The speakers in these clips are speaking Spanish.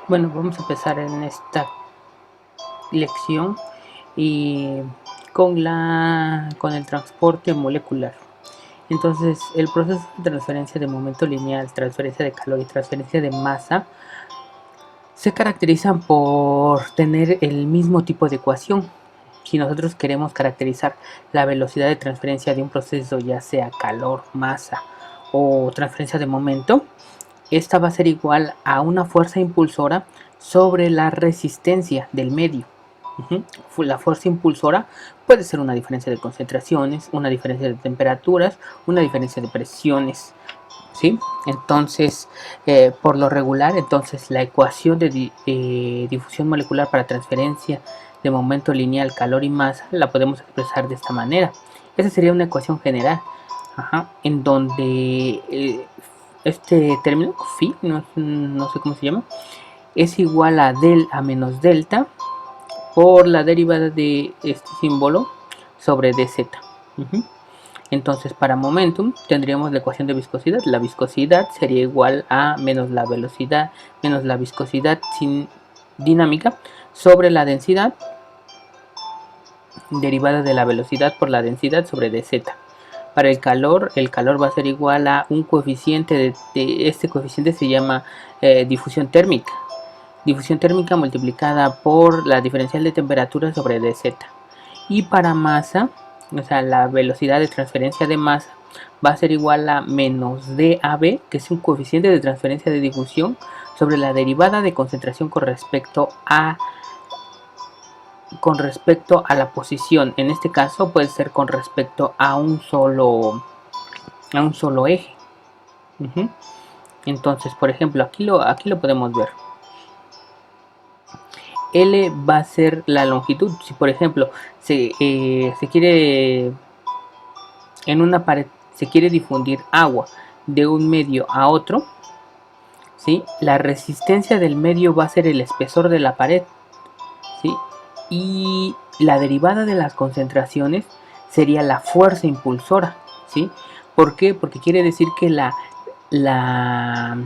Bueno, vamos a empezar en esta lección y con el transporte molecular. Entonces, el proceso de transferencia de momento lineal, transferencia de calor y transferencia de masa se caracterizan por tener el mismo tipo de ecuación. Si nosotros queremos caracterizar la velocidad de transferencia de un proceso, ya sea calor, masa o transferencia de momento, esta va a ser igual a una fuerza impulsora sobre la resistencia del medio. La fuerza impulsora puede ser una diferencia de concentraciones, una diferencia de temperaturas, una diferencia de presiones. ¿Sí? Entonces, por lo regular, entonces la ecuación de difusión molecular para transferencia de momento lineal, calor y masa la podemos expresar de esta manera. Esa sería una ecuación general, en donde este término phi, no sé cómo se llama, es igual a menos delta por la derivada de este símbolo sobre dz. Entonces, para momentum tendríamos la ecuación de viscosidad. La viscosidad sería igual a menos la velocidad menos la viscosidad sin dinámica sobre la densidad derivada de la velocidad por la densidad sobre dz. Para el calor va a ser igual a un coeficiente de este coeficiente se llama difusión térmica. Difusión térmica multiplicada por la diferencial de temperatura sobre dz. Y para masa, o sea, la velocidad de transferencia de masa va a ser igual a menos DAB, que es un coeficiente de transferencia de difusión, sobre la derivada de concentración con respecto a la posición. En este caso puede ser con respecto a un solo eje. Entonces, por ejemplo, aquí lo podemos ver. L va a ser la longitud. Si por ejemplo se quiere en una pared se quiere difundir agua de un medio a otro, ¿sí? La resistencia del medio va a ser el espesor de la pared, ¿sí? Y la derivada de las concentraciones sería la fuerza impulsora, ¿sí? ¿Por qué? Porque quiere decir que la, la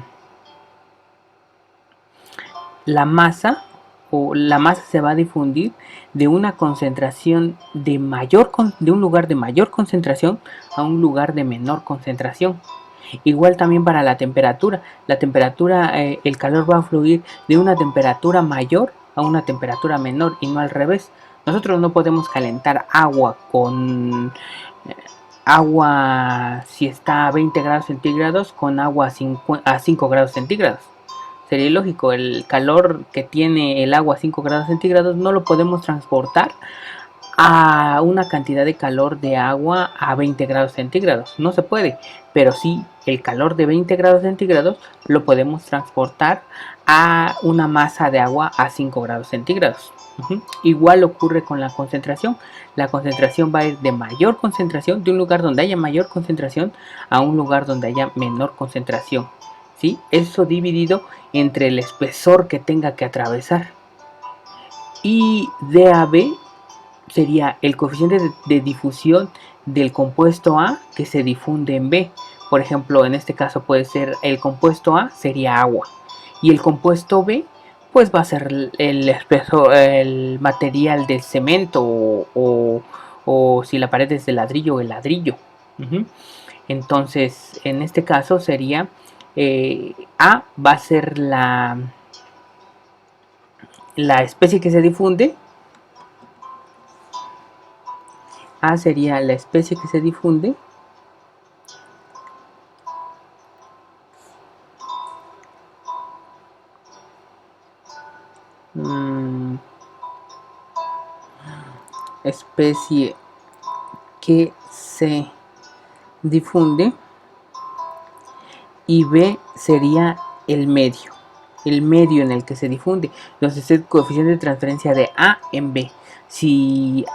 masa la masa se va a difundir de una concentración de un lugar de mayor concentración a un lugar de menor concentración. Igual también para la temperatura. El calor va a fluir de una temperatura mayor a una temperatura menor y no al revés. Nosotros no podemos calentar agua con agua si está a 20 grados centígrados con agua a 5 grados centígrados. Sería ilógico, el calor que tiene el agua a 5 grados centígrados no lo podemos transportar a una cantidad de calor de agua a 20 grados centígrados. No se puede, pero sí el calor de 20 grados centígrados lo podemos transportar a una masa de agua a 5 grados centígrados. Igual ocurre con la concentración. La concentración va a ir de mayor concentración, de un lugar donde haya mayor concentración a un lugar donde haya menor concentración. ¿Sí? Eso dividido entre el espesor que tenga que atravesar. Y DAB sería el coeficiente de difusión del compuesto A que se difunde en B. Por ejemplo, en este caso puede ser el compuesto A sería agua y el compuesto B pues va a ser el material del cemento o si la pared es de ladrillo, el ladrillo. Entonces, en este caso sería A va a ser la especie que se difunde. A sería la especie que se difunde. Especie que se difunde. Y B sería el medio en el que se difunde. Entonces el coeficiente de transferencia de A en B. Si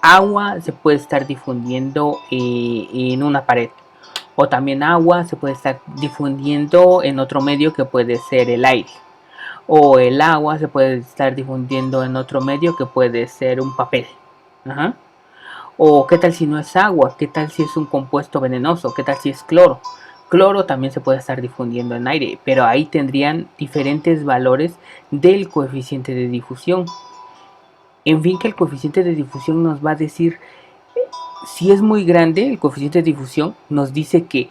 agua se puede estar difundiendo en una pared, o también agua se puede estar difundiendo en otro medio que puede ser el aire, o el agua se puede estar difundiendo en otro medio que puede ser un papel. O qué tal si no es agua, qué tal si es un compuesto venenoso, qué tal si es cloro. cloro también se puede estar difundiendo en aire, pero ahí tendrían diferentes valores del coeficiente de difusión. En fin, que el coeficiente de difusión nos va a decir, si es muy grande, el coeficiente de difusión nos dice que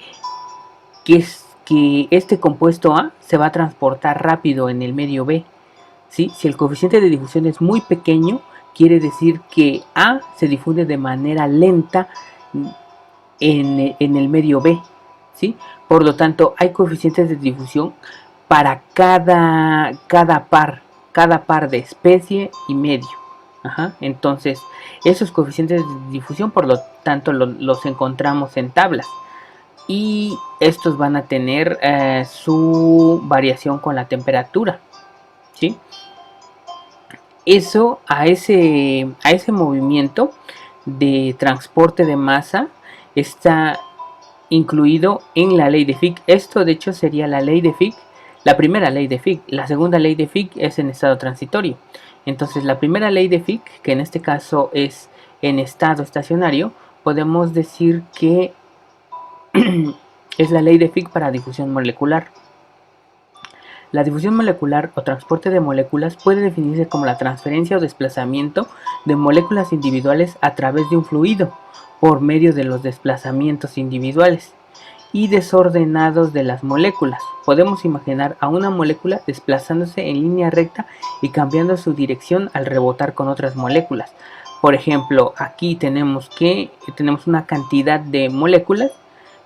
este compuesto A se va a transportar rápido en el medio B. ¿Sí? Si el coeficiente de difusión es muy pequeño, quiere decir que A se difunde de manera lenta en el medio B. ¿Sí? Por lo tanto, hay coeficientes de difusión para cada par de especie y medio. Ajá. Entonces, esos coeficientes de difusión, por lo tanto, los encontramos en tablas. Y estos van a tener su variación con la temperatura. ¿Sí? Eso a ese movimiento de transporte de masa está incluido en la ley de Fick. Esto de hecho sería la ley de Fick, la primera ley de Fick. La segunda ley de Fick es en estado transitorio. Entonces la primera ley de Fick, que en este caso es en estado estacionario, podemos decir que es la ley de Fick para difusión molecular. La difusión molecular o transporte de moléculas puede definirse como la transferencia o desplazamiento de moléculas individuales a través de un fluido por medio de los desplazamientos individuales y desordenados de las moléculas. Podemos imaginar a una molécula desplazándose en línea recta y cambiando su dirección al rebotar con otras moléculas. Por ejemplo, aquí tenemos una cantidad de moléculas,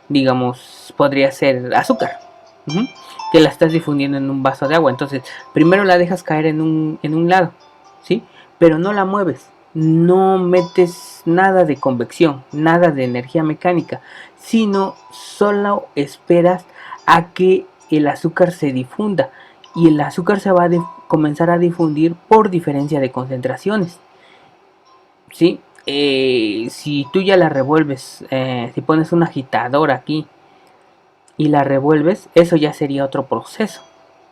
digamos, podría ser azúcar, que la estás difundiendo en un vaso de agua. Entonces, primero la dejas caer en un lado, ¿sí? Pero no la mueves, no metes nada de convección, nada de energía mecánica, sino solo esperas a que el azúcar se difunda, y el azúcar se va a comenzar a difundir por diferencia de concentraciones, ¿sí? Si tú ya la revuelves, si pones un agitador aquí y la revuelves, eso ya sería otro proceso,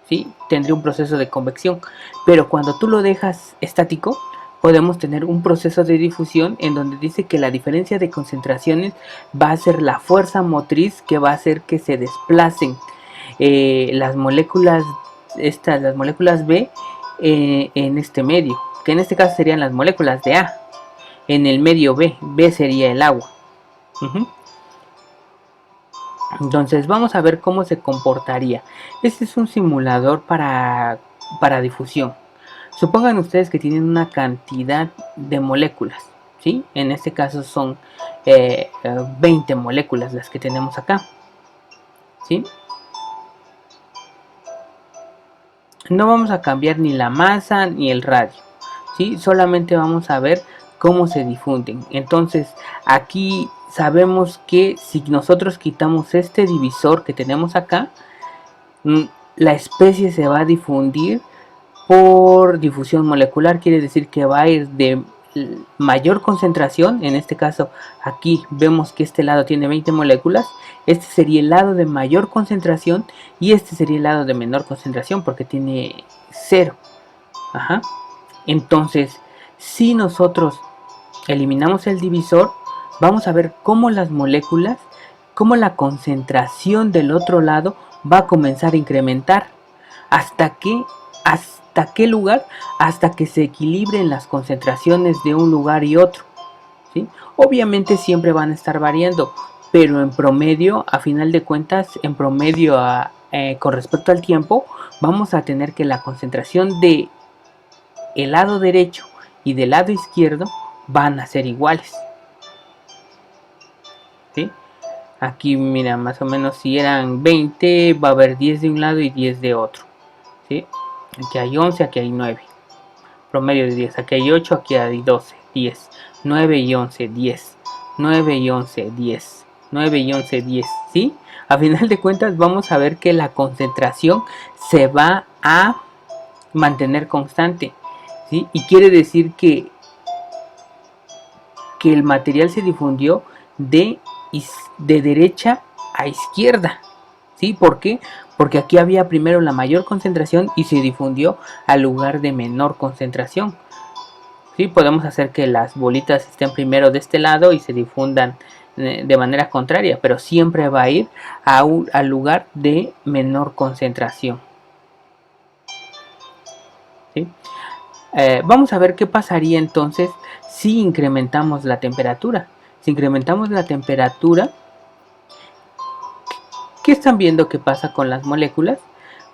¿sí? Tendría un proceso de convección. Pero cuando tú lo dejas estático, podemos tener un proceso de difusión en donde dice que la diferencia de concentraciones va a ser la fuerza motriz que va a hacer que se desplacen las moléculas B en este medio, que en este caso serían las moléculas de A. En el medio B sería el agua. Entonces vamos a ver cómo se comportaría. Este es un simulador para difusión. Supongan ustedes que tienen una cantidad de moléculas, ¿sí? En este caso son 20 moléculas las que tenemos acá, ¿sí? No vamos a cambiar ni la masa ni el radio, ¿sí? Solamente vamos a ver cómo se difunden. Entonces aquí sabemos que si nosotros quitamos este divisor que tenemos acá, la especie se va a difundir por difusión molecular. Quiere decir que va a ir de mayor concentración. En este caso aquí vemos que este lado tiene 20 moléculas. Este sería el lado de mayor concentración y este sería el lado de menor concentración porque tiene 0. Entonces, si nosotros eliminamos el divisor, vamos a ver cómo las moléculas, cómo la concentración del otro lado va a comenzar a incrementar. ¿Hasta qué lugar? Hasta que se equilibren las concentraciones de un lugar y otro, ¿sí? Obviamente siempre van a estar variando, pero en promedio, a final de cuentas, en promedio con respecto al tiempo, vamos a tener que la concentración de el lado derecho y del lado izquierdo van a ser iguales, ¿sí? Aquí mira, más o menos si eran 20, va a haber 10 de un lado y 10 de otro, ¿sí? Aquí hay 11, aquí hay 9, promedio de 10, aquí hay 8, aquí hay 12, 10, 9 y 11, 10, 9 y 11, 10, 9 y 11, 10, ¿sí? A final de cuentas vamos a ver que la concentración se va a mantener constante, ¿sí? Y quiere decir que el material se difundió de derecha a izquierda, ¿sí? ¿Por qué? Porque aquí había primero la mayor concentración y se difundió al lugar de menor concentración, ¿sí? Podemos hacer que las bolitas estén primero de este lado y se difundan de manera contraria, pero siempre va a ir al lugar de menor concentración. ¿Sí? Vamos a ver qué pasaría entonces si incrementamos la temperatura. Si incrementamos la temperatura, ¿qué están viendo que pasa con las moléculas?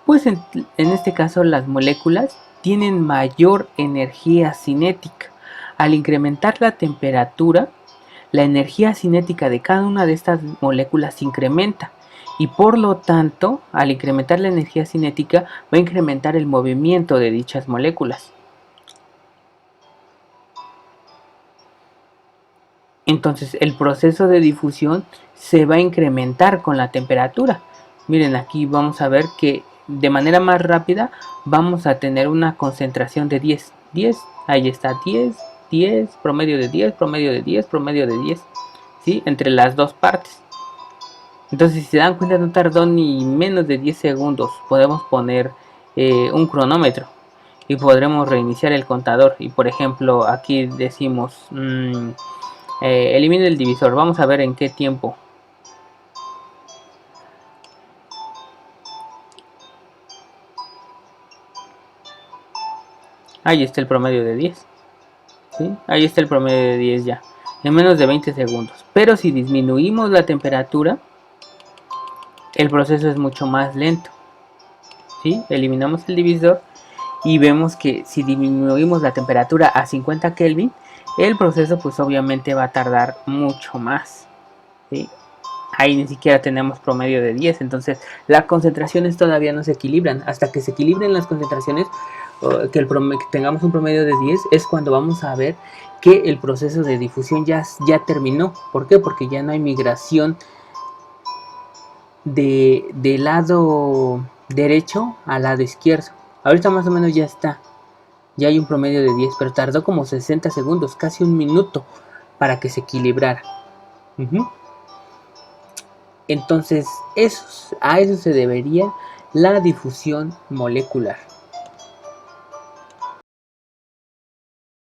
Pues en este caso las moléculas tienen mayor energía cinética. Al incrementar la temperatura, la energía cinética de cada una de estas moléculas incrementa y por lo tanto, al incrementar la energía cinética, va a incrementar el movimiento de dichas moléculas. Entonces el proceso de difusión se va a incrementar con la temperatura. Miren, aquí vamos a ver que de manera más rápida vamos a tener una concentración de 10. 10, ahí está, 10, 10, promedio de 10, promedio de 10, promedio de 10, ¿sí? Entre las dos partes. Entonces, si se dan cuenta, no tardó ni menos de 10 segundos. Podemos poner un cronómetro y podremos reiniciar el contador. Y por ejemplo, aquí decimos... elimine el divisor, vamos a ver en qué tiempo. Ahí está el promedio de 10, ¿sí? Ahí está el promedio de 10 ya, en menos de 20 segundos. Pero si disminuimos la temperatura, el proceso es mucho más lento, ¿sí? Eliminamos el divisor y vemos que si disminuimos la temperatura a 50 Kelvin, el proceso pues obviamente va a tardar mucho más, ¿sí? Ahí ni siquiera tenemos promedio de 10, entonces las concentraciones todavía no se equilibran. Hasta que se equilibren las concentraciones, que tengamos un promedio de 10, es cuando vamos a ver que el proceso de difusión ya terminó. ¿Por qué? Porque ya no hay migración del lado derecho al lado izquierdo. Ahorita más o menos ya está. Ya hay un promedio de 10, pero tardó como 60 segundos, casi un minuto, para que se equilibrara. Entonces, a eso se debería la difusión molecular.